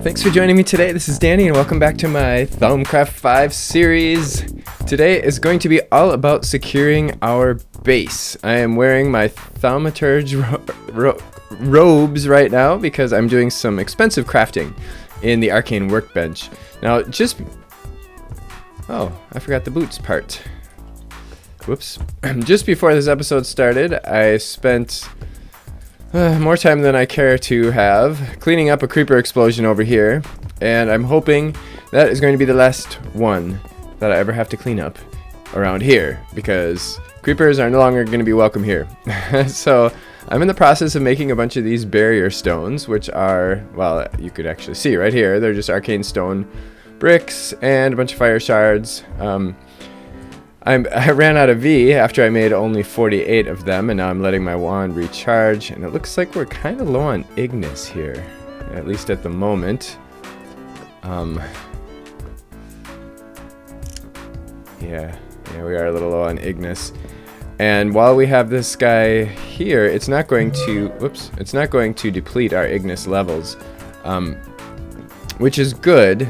Thanks for joining me today. This is Danny and welcome back to my Thaumcraft 5 series. Today is going to be all about securing our base. I am wearing my thaumaturge robes right now because I'm doing some expensive crafting in the arcane workbench. Now oh, I forgot the boots part. Whoops. Just before this episode started, I spent more time than I care to have cleaning up a creeper explosion over here, and I'm hoping that is going to be the last one that I ever have to clean up around here, because creepers are no longer going to be welcome here. So I'm in the process of making a bunch of these barrier stones, which are, well, you could actually see right here, they're just arcane stone bricks and a bunch of fire shards. I ran out of V after I made only 48 of them, and now I'm letting my wand recharge, and it looks like we're kind of low on Ignis here, at least at the moment. Yeah, we are a little low on Ignis. And while we have this guy here, it's not going to deplete our Ignis levels, which is good.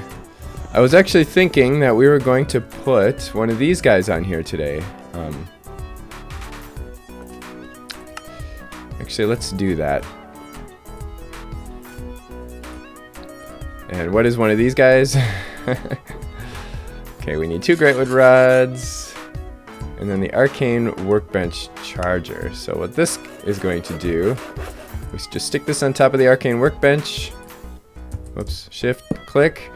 I was actually thinking that we were going to put one of these guys on here today. Actually, let's do that. And what is one of these guys? Okay, we need 2 Greatwood rods, and then the arcane workbench charger. So what this is going to do, we just stick this on top of the arcane workbench. Whoops, shift, click.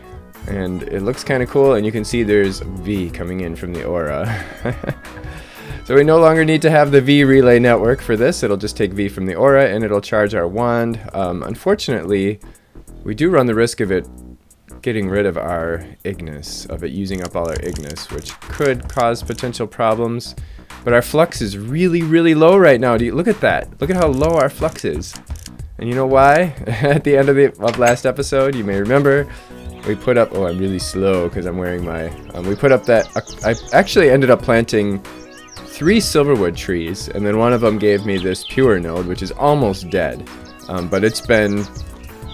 And it looks kind of cool, and you can see there's V coming in from the aura. So we no longer need to have the V relay network for this. It'll just take V from the aura and it'll charge our wand. Unfortunately, we do run the risk of it getting rid of our Ignis, of it using up all our Ignis, which could cause potential problems. But our flux is really, really low right now. Look at that. Look at how low our flux is. And you know why? At the end of last episode, you may remember, we put up, oh, I'm really slow because I'm wearing my, we put up that, I actually ended up planting 3 silverwood trees, and then one of them gave me this pure node, which is almost dead. But it's been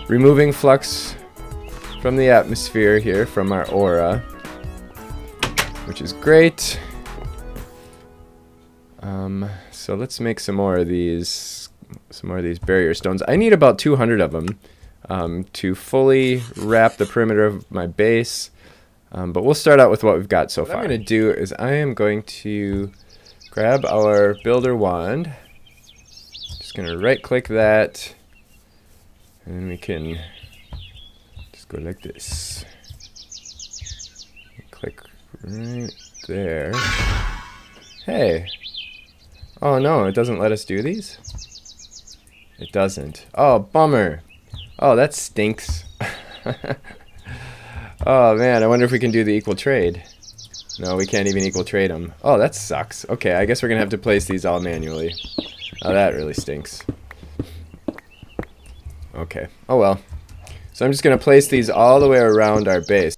removing flux from the atmosphere here, from our aura, which is great. So let's make some more of these barrier stones. I need about 200 of them. To fully wrap the perimeter of my base, but we'll start out with what we've got so far. What I'm going to do is I am going to grab our builder wand, just going to right click that, and then we can just go like this, click right there. Hey, oh no, it doesn't let us do these? It doesn't. Oh, bummer. Oh, that stinks. Oh man, I wonder if we can do the equal trade. No, we can't even equal trade them. Oh, that sucks. Okay, I guess we're gonna have to place these all manually. Oh, that really stinks. Okay, oh well. So I'm just gonna place these all the way around our base.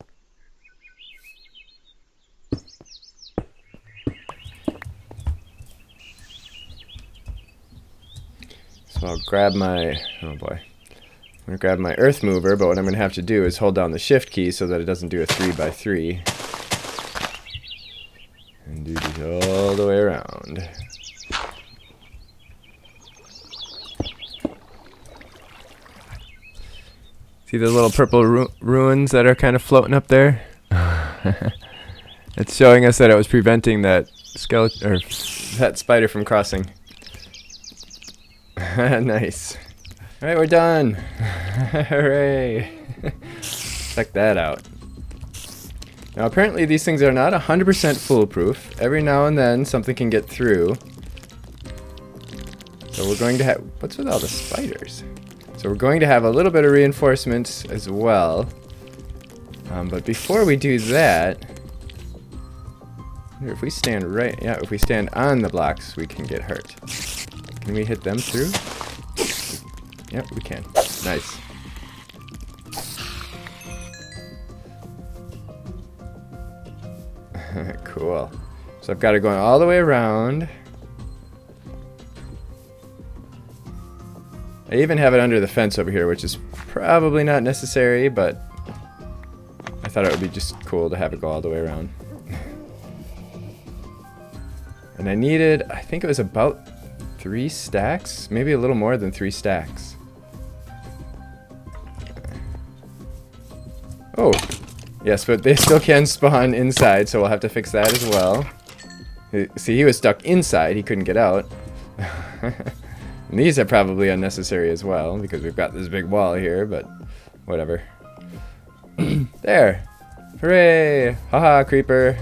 So I'll grab my, oh boy. I'm going to grab my earth mover, but what I'm going to have to do is hold down the shift key so that it doesn't do a 3x3. And do these all the way around. See the little purple ruins that are kind of floating up there? It's showing us that it was preventing that skeleton, or that spider from crossing. Nice. Alright, we're done. Hooray. Check that out. Now apparently these things are not 100% foolproof. Every now and then something can get through. So we're going to have, what's with all the spiders? So we're going to have a little bit of reinforcements as well. But before we do that, if we stand right, yeah, if we stand on the blocks, we can get hurt. Can we hit them through? Yep, we can. Nice. Cool. So I've got it going all the way around. I even have it under the fence over here, which is probably not necessary, but I thought it would be just cool to have it go all the way around. And I needed, I think it was about 3 stacks, maybe a little more than 3 stacks. Oh, yes, but they still can spawn inside, so we'll have to fix that as well. See, he was stuck inside, he couldn't get out. And these are probably unnecessary as well, because we've got this big wall here, but whatever. There! Hooray! Haha, creeper!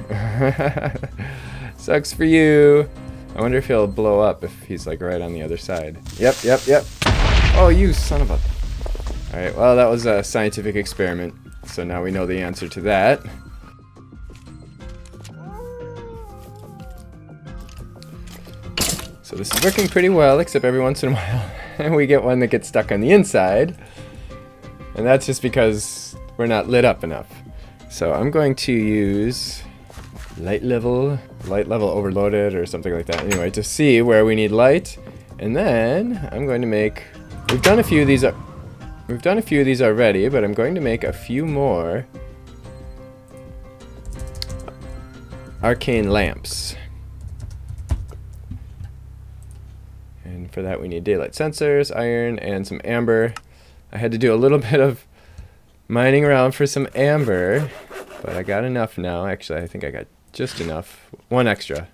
Sucks for you! I wonder if he'll blow up if he's like right on the other side. Yep. Oh, you son of a... Alright, well that was a scientific experiment, so now we know the answer to that. So this is working pretty well, except every once in a while we get one that gets stuck on the inside. And that's just because we're not lit up enough. So I'm going to use light level overloaded or something like that. Anyway, to see where we need light. And then I'm going to make... We've done a few of these already, but I'm going to make a few more arcane lamps. And for that we need daylight sensors, iron, and some amber. I had to do a little bit of mining around for some amber, but I got enough now. Actually, I think I got just enough. 1 extra.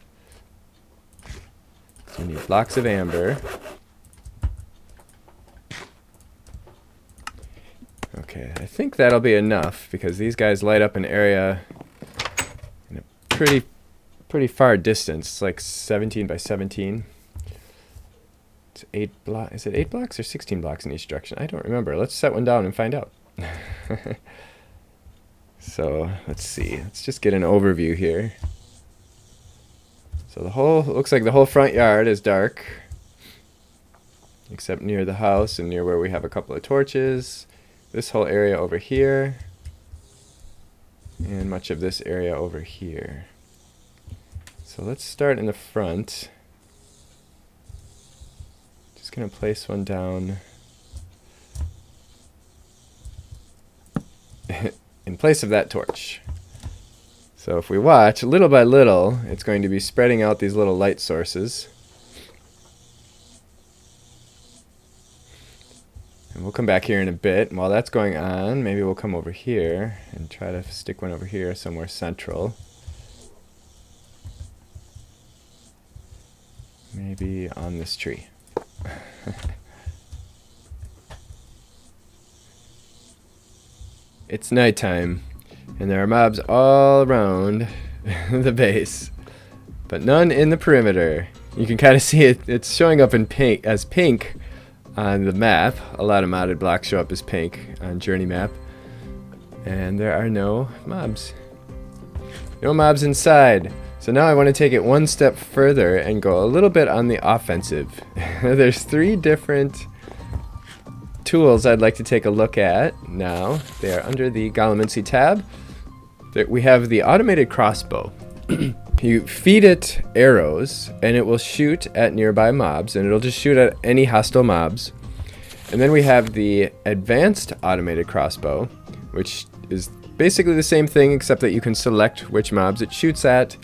So we need blocks of amber. Okay, I think that'll be enough because these guys light up an area in a pretty far distance. It's like 17 by 17. It's 8 blocks. Is it 8 blocks or 16 blocks in each direction? I don't remember. Let's set one down and find out. So let's see. Let's just get an overview here. So looks like the whole front yard is dark, except near the house and near where we have a couple of torches. This whole area over here, and much of this area over here. So let's start in the front. Just gonna place one down in place of that torch. So if we watch, little by little, it's going to be spreading out these little light sources. And we'll come back here in a bit. And while that's going on, maybe we'll come over here and try to stick one over here somewhere central. Maybe on this tree. It's nighttime, and there are mobs all around the base, but none in the perimeter. You can kind of see it. It's showing up in pink as pink on the map. A lot of modded blocks show up as pink on Journey map, and there are no mobs. No mobs inside. So now I want to take it one step further and go a little bit on the offensive. There's 3 different tools I'd like to take a look at now. They are under the Gallimancy tab. We have the automated crossbow. You feed it arrows and it will shoot at nearby mobs, and it'll just shoot at any hostile mobs. And then we have the advanced automated crossbow, which is basically the same thing except that you can select which mobs it shoots at.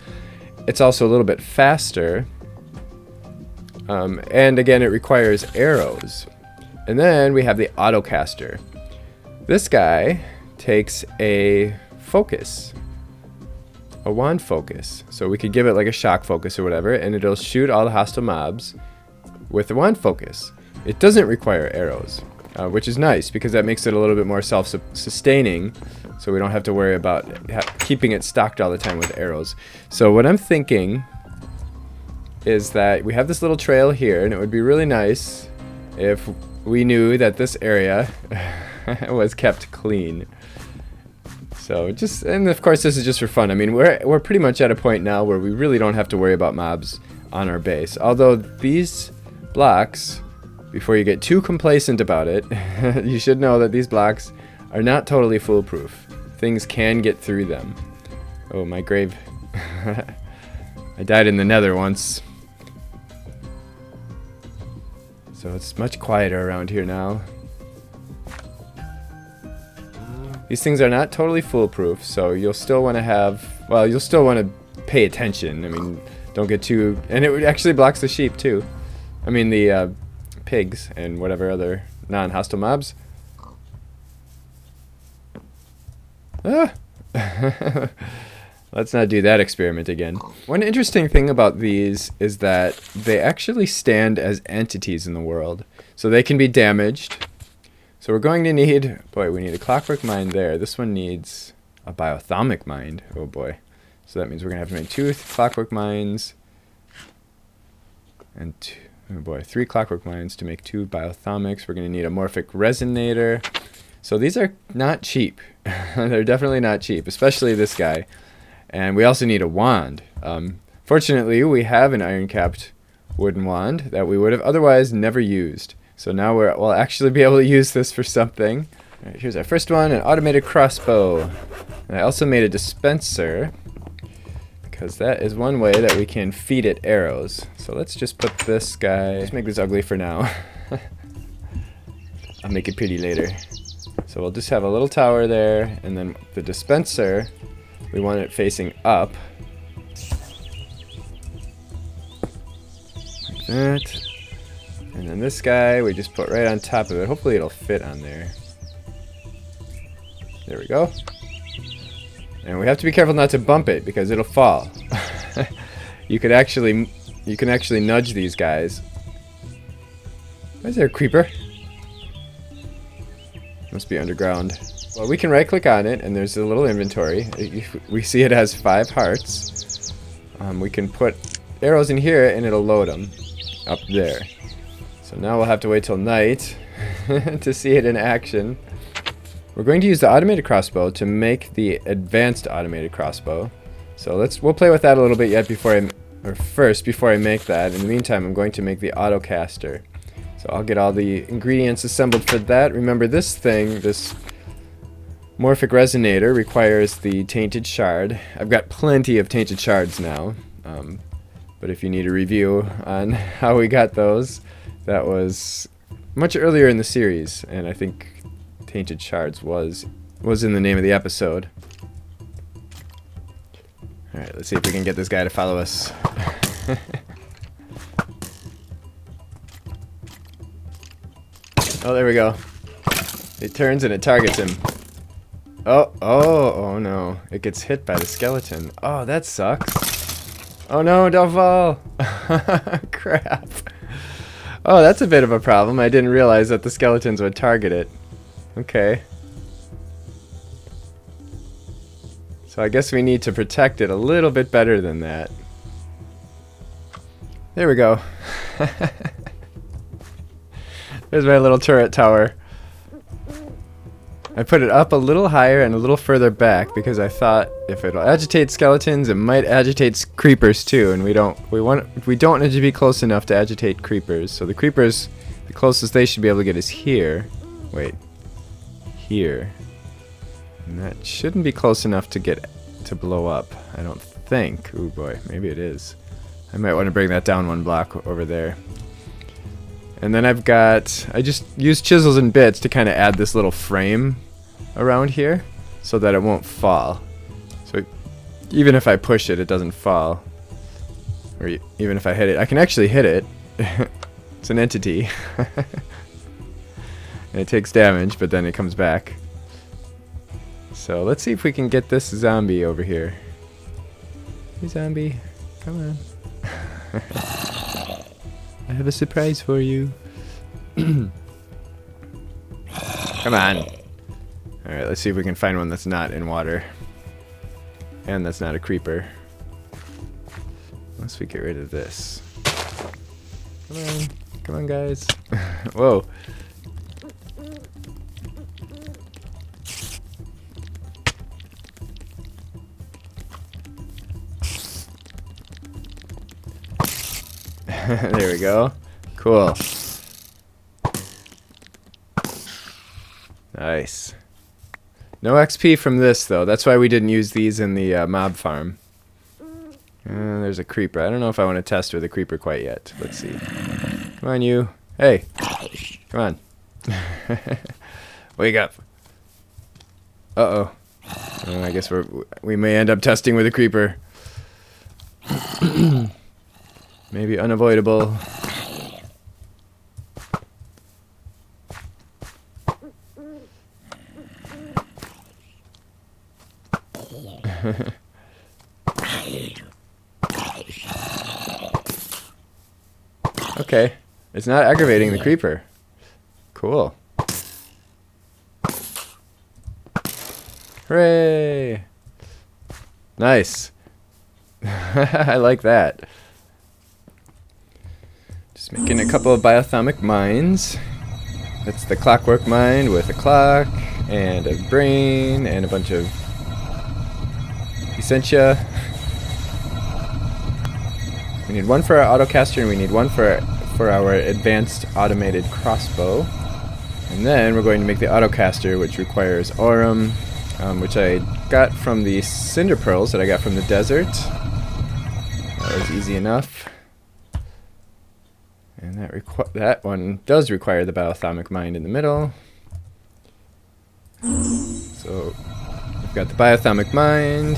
It's also a little bit faster, and again it requires arrows. And then we have the autocaster. This guy takes a focus, a wand focus. So we could give it like a shock focus or whatever, and it'll shoot all the hostile mobs with the wand focus. It doesn't require arrows, which is nice because that makes it a little bit more self-sustaining, so we don't have to worry about keeping it stocked all the time with arrows. So what I'm thinking is that we have this little trail here, and it would be really nice if we knew that this area was kept clean. So just, and of course this is just for fun. I mean, we're pretty much at a point now where we really don't have to worry about mobs on our base. Although these blocks, before you get too complacent about it, you should know that these blocks are not totally foolproof. Things can get through them. Oh, my grave. I died in the nether once. So it's much quieter around here now. These things are not totally foolproof, so you'll still want to have, well, you'll still want to pay attention. I mean, don't get too, and it actually blocks the sheep too. I mean the pigs and whatever other non-hostile mobs. Ah! Let's not do that experiment again. One interesting thing about these is that they actually stand as entities in the world. So they can be damaged. So we're going to need, boy, we need a clockwork mind there. This one needs a biothalmic mind. Oh boy. So that means we're going to have to make 2 clockwork minds. And oh boy, 3 clockwork minds to make 2 biothalmics. We're going to need a morphic resonator. So these are not cheap. They're definitely not cheap, especially this guy. And we also need a wand. Fortunately, we have an iron-capped wooden wand that we would have otherwise never used. So now we'll actually be able to use this for something. All right, here's our first one, an automated crossbow. And I also made a dispenser, because that is one way that we can feed it arrows. So let's just put this guy, let's make this ugly for now. I'll make it pretty later. So we'll just have a little tower there, and then the dispenser, we want it facing up. Like that. And then this guy, we just put right on top of it. Hopefully it'll fit on there. There we go. And we have to be careful not to bump it, because it'll fall. You can actually nudge these guys. Why is there a creeper? Must be underground. Well, we can right click on it and there's a little inventory. We see it has 5 hearts. We can put arrows in here and it'll load them up there. So now we'll have to wait till night to see it in action. We're going to use the automated crossbow to make the advanced automated crossbow. So we'll play with that a little bit yet before I make that. In the meantime, I'm going to make the autocaster. So I'll get all the ingredients assembled for that. Remember, this thing, this morphic resonator, requires the tainted shard. I've got plenty of tainted shards now, but if you need a review on how we got those, that was much earlier in the series, and I think tainted shards was in the name of the episode. All right, let's see if we can get this guy to follow us. Oh, there we go. It turns and it targets him. Oh no. It gets hit by the skeleton. Oh, that sucks. Oh no, don't fall. Crap. Oh, that's a bit of a problem. I didn't realize that the skeletons would target it. Okay. So I guess we need to protect it a little bit better than that. There we go. There's my little turret tower. I put it up a little higher and a little further back because I thought if it'll agitate skeletons, it might agitate creepers too, and we don't need to be close enough to agitate creepers. So the creepers, the closest they should be able to get is here. Wait, here, and that shouldn't be close enough to blow up. I don't think. Ooh boy, maybe it is. I might want to bring that down 1 block over there. And then I just used chisels and bits to kind of add this little frame around here so that it won't fall. So even if I push it, it doesn't fall. Or even if I hit it, I can actually hit it. It's an entity. And it takes damage, but then it comes back. So let's see if we can get this zombie over here. Hey zombie, come on. I have a surprise for you. Come on. Alright, let's see if we can find one that's not in water. And that's not a creeper. Once we get rid of this. Come on. Come on, guys. Whoa. There we go. Cool. Nice. No XP from this, though. That's why we didn't use these in the mob farm. There's a creeper. I don't know if I want to test with a creeper quite yet. Let's see. Come on, you. Hey, come on. Wake up. Uh-oh. I guess we may end up testing with a creeper. Maybe unavoidable. Okay, it's not aggravating the creeper. Cool. Hooray! Nice. I like that. Just making a couple of biothermic mines. That's the clockwork mine with a clock and a brain and a bunch of essentia. We need one for our autocaster and we need one for our advanced automated crossbow. And then we're going to make the autocaster, which requires aurum, which I got from the cinder pearls that I got from the desert. That was easy enough. And that one does require the biothermic mine in the middle. So we've got the biothermic mine,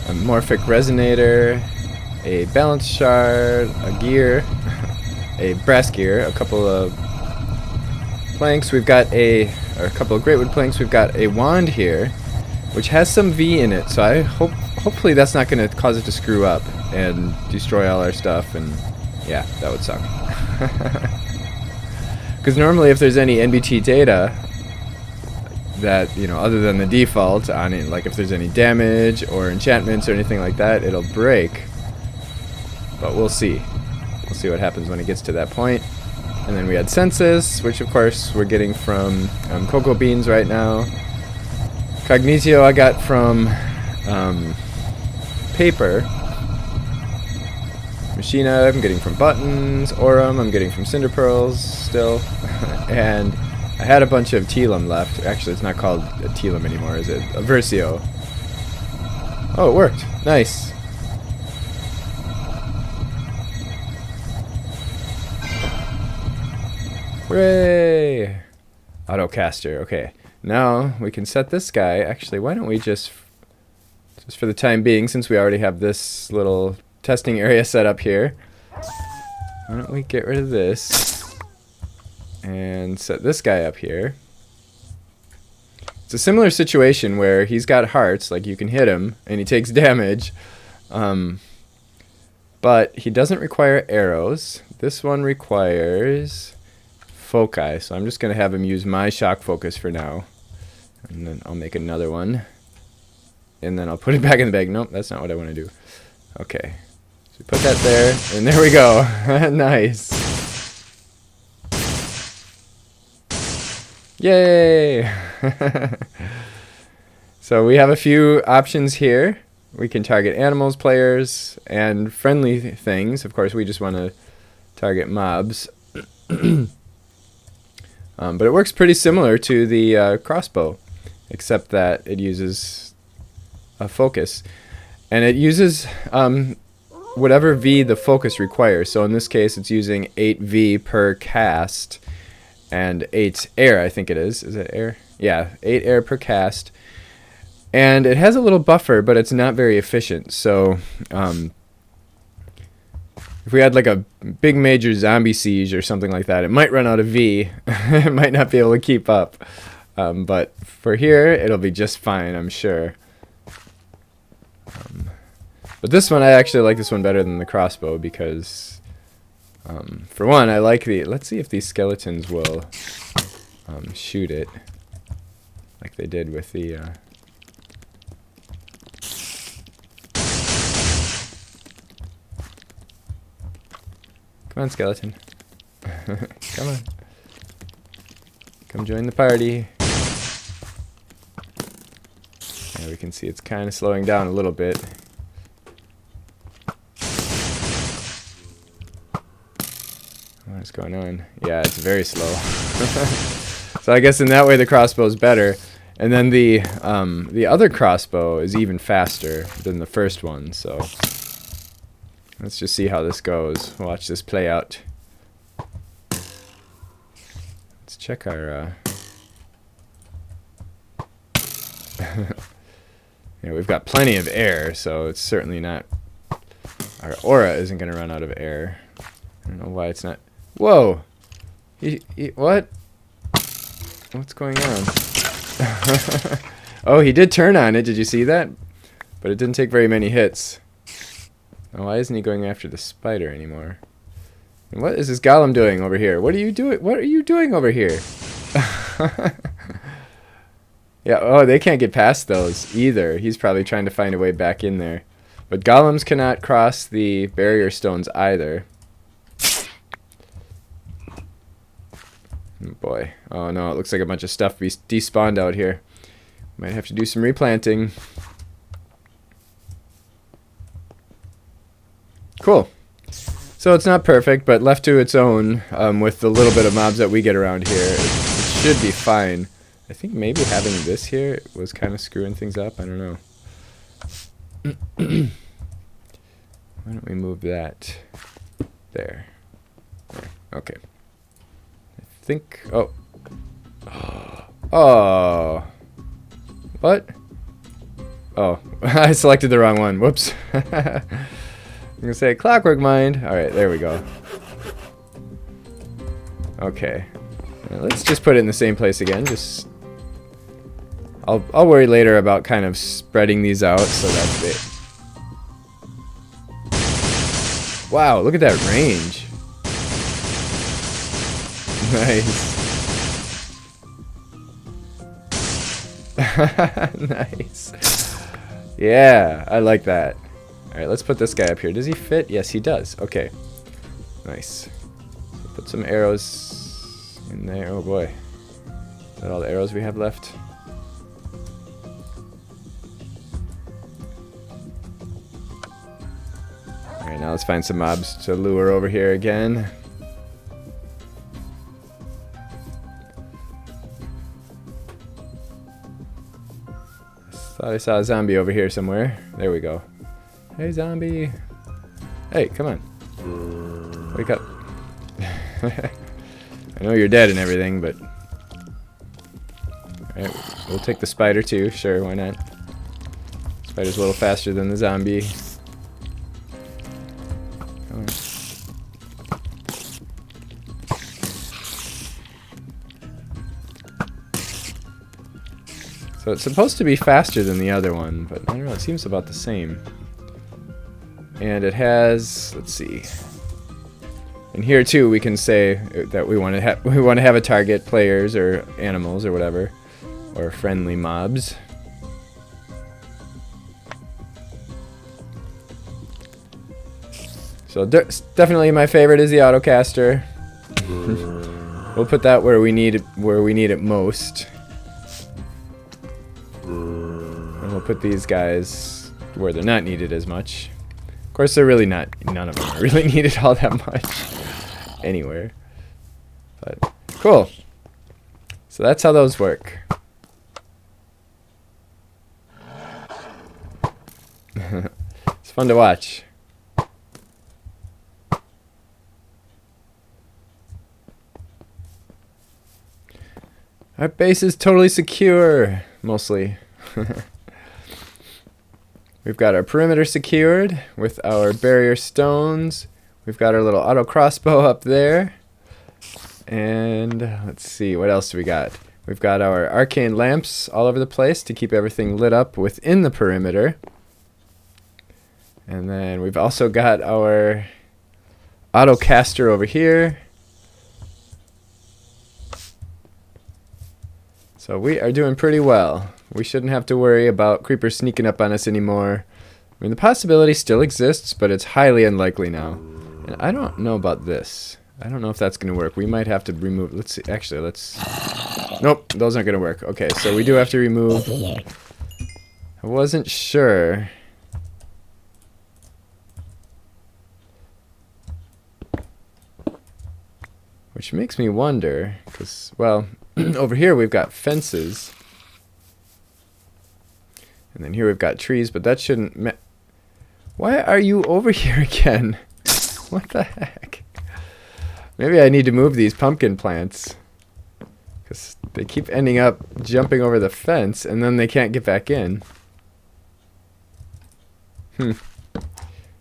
a morphic resonator, a balance shard, a gear, a brass gear, a couple of planks. We've got a couple of greatwood planks. We've got a wand here, which has some V in it. So I hopefully that's not going to cause it to screw up and destroy all our stuff. And yeah, that would suck. Because normally, if there's any NBT data that, you know, other than the default on it, like if there's any damage or enchantments or anything like that, it'll break. But we'll see. We'll see what happens when it gets to that point. And then we had census, which of course we're getting from cocoa beans right now. Cognitio I got from paper. Machina I'm getting from buttons. Aurum I'm getting from cinder pearls still. And I had a bunch of telum left. Actually, it's not called a telum anymore, is it? A versio. Oh, it worked. Nice. Hooray! Autocaster. Okay. Now we can set this guy. Actually, why don't we just for the time being, since we already have this little testing area set up here, why don't we get rid of this and set this guy up here. It's a similar situation where he's got hearts, like you can hit him and he takes damage, but he doesn't require arrows. This one requires foci, so I'm just going to have him use my shock focus for now, and then I'll make another one, and then I'll put it back in the bag. Nope, that's not what I want to do. Okay, so we put that there, and there we go. Nice. Yay! So we have a few options here. We can target animals, players, and friendly things. Of course, we just want to target mobs. But it works pretty similar to the crossbow, except that it uses a focus. And it uses whatever V the focus requires. So in this case, it's using 8V per cast, and 8 air, I think it is. Is it air? Yeah, 8 air per cast. And it has a little buffer, but it's not very efficient. So if we had like a big major zombie siege or something like that, it might run out of V. It might not be able to keep up. But for here, it'll be just fine, I'm sure. But this one, I actually like this one better than the crossbow because, for one, I like the... Let's see if these skeletons will shoot it like they did with the... Come on, skeleton. Come on. Come join the party. Yeah, we can see it's kind of slowing down a little bit. What's going on? Yeah, it's very slow. So I guess in that way the crossbow is better. And then the other crossbow is even faster than the first one, so... Let's just see how this goes. Watch this play out. check our... Yeah, we've got plenty of air, so it's certainly not... Our aura isn't going to run out of air. I don't know why it's not... Whoa! What? What's going on? Oh, he did turn on it. Did you see that? But it didn't take very many hits. Oh, why isn't he going after the spider anymore? And what is this golem doing over here? What are you doing? What are you doing over here? Yeah, oh, they can't get past those either. He's probably trying to find a way back in there. But golems cannot cross the barrier stones either. Oh boy. Oh no, it looks like a bunch of stuff despawned out here. Might have to do some replanting. Cool. So it's not perfect, but left to its own, with the little bit of mobs that we get around here, it should be fine. I think maybe having this here was kind of screwing things up. I don't know. Why don't we move that there? Okay. I think... Oh. Oh. What? Oh. I selected the wrong one. Whoops. I'm going to say Clockwork Mind. Alright, there we go. Okay. Now let's just put it in the same place again. Just... I'll worry later about kind of spreading these out so that's it. Wow, look at that range. Nice. Nice. Yeah, I like that. Alright, let's put this guy up here. Does he fit? Yes, he does. Okay. Nice. Put some arrows in there. Oh boy. Is that all the arrows we have left? Alright, now let's find some mobs to lure over here again. Thought I saw a zombie over here somewhere. There we go. Hey, zombie. Hey, come on. Wake up. I know you're dead and everything, but... Alright, we'll take the spider too. Sure, why not? Spider's a little faster than the zombie. Come on. So it's supposed to be faster than the other one, but I don't know, it seems about the same. And it has, let's see. And here too we can say that we want to have a target players or animals or whatever, or friendly mobs. So definitely my favorite is the autocaster. We'll put that where we need it most. And we'll put these guys where they're not needed as much. Of course, they're really not. None of them are really needed all that much anywhere. But cool. So that's how those work. It's fun to watch. Our base is totally secure, mostly. We've got our perimeter secured with our barrier stones. We've got our little auto crossbow up there. And let's see, what else do we got? We've got our arcane lamps all over the place to keep everything lit up within the perimeter. And then we've also got our autocaster over here. So we are doing pretty well. We shouldn't have to worry about creepers sneaking up on us anymore. I mean, the possibility still exists, but it's highly unlikely now. And I don't know about this. I don't know if that's going to work. We might have to remove... Let's see. Actually, let's... Nope, those aren't going to work. Okay, so we do have to remove... I wasn't sure. Which makes me wonder, because, well, over here we've got fences. And then here we've got trees, but that shouldn't... Why are you over here again? What the heck? Maybe I need to move these pumpkin plants. 'Cause they keep ending up jumping over the fence, and then they can't get back in.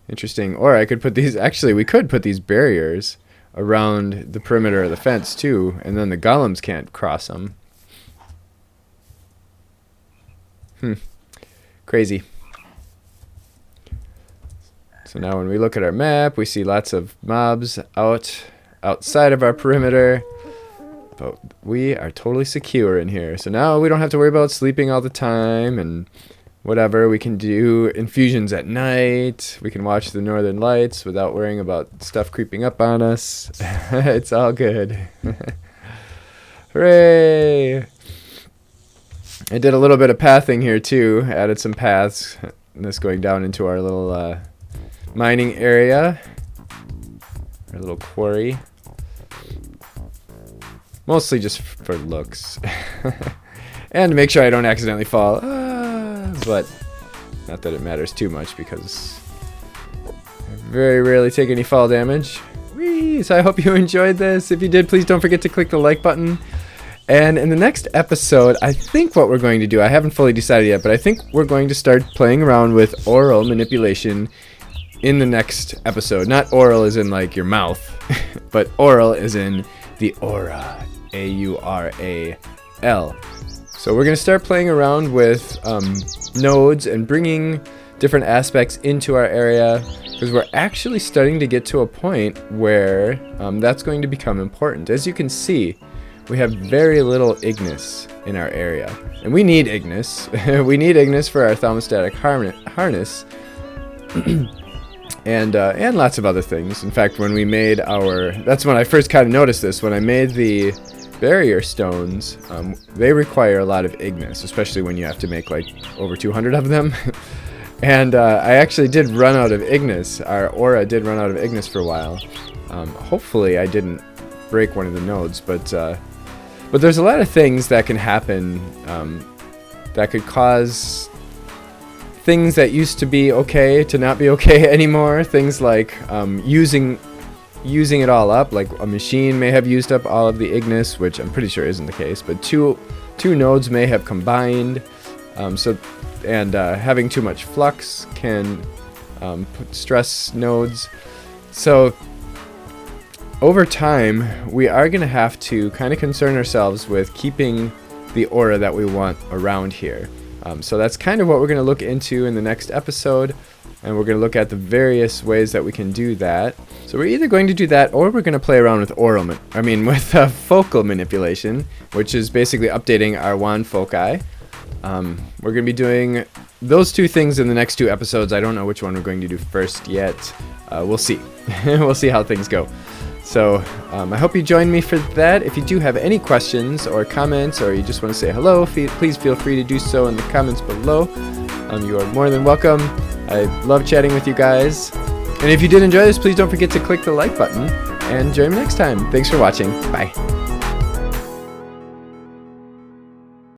Interesting. Or I could put these... Actually, we could put these barriers around the perimeter of the fence, too, and then the golems can't cross them. Crazy. So now when we look at our map, we see lots of mobs outside of our perimeter. But we are totally secure in here. So now we don't have to worry about sleeping all the time and whatever. We can do infusions at night. We can watch the northern lights without worrying about stuff creeping up on us. It's all good. Hooray! I did a little bit of pathing here too. Added some paths. And this going down into our little mining area. Our little quarry. Mostly just for looks. And to make sure I don't accidentally fall. But not that it matters too much because I very rarely take any fall damage. Whee! So I hope you enjoyed this. If you did, please don't forget to click the like button. And in the next episode, I think what we're going to do, I haven't fully decided yet, but I think we're going to start playing around with oral manipulation in the next episode. Not oral as in like your mouth, but oral as in the aura. A-U-R-A-L. So we're going to start playing around with nodes and bringing different aspects into our area, because we're actually starting to get to a point where that's going to become important. As you can see, we have very little Ignis in our area, and we need Ignis. We need Ignis for our thermostatic harness, and lots of other things. In fact, when we made our... That's when I first kind of noticed this. When I made the barrier stones, they require a lot of Ignis, especially when you have to make like over 200 of them. And I actually did run out of Ignis. Our aura did run out of Ignis for a while. Hopefully I didn't break one of the nodes, but there's a lot of things that can happen that could cause things that used to be okay to not be okay anymore. Things like using it all up, like a machine may have used up all of the Ignis, which I'm pretty sure isn't the case, but two nodes may have combined. Having too much flux can stress nodes. So over time, we are going to have to kind of concern ourselves with keeping the aura that we want around here. So that's kind of what we're going to look into in the next episode, and we're going to look at the various ways that we can do that. So we're either going to do that, or we're going to play around with focal manipulation, which is basically updating our wand foci. We're going to be doing those two things in the next two episodes. I don't know which one we're going to do first yet. We'll see. We'll see how things go. So I hope you join me for that. If you do have any questions or comments, or you just want to say hello, please feel free to do so in the comments below. You are more than welcome. I love chatting with you guys. And if you did enjoy this, please don't forget to click the like button and join me next time. Thanks for watching. Bye.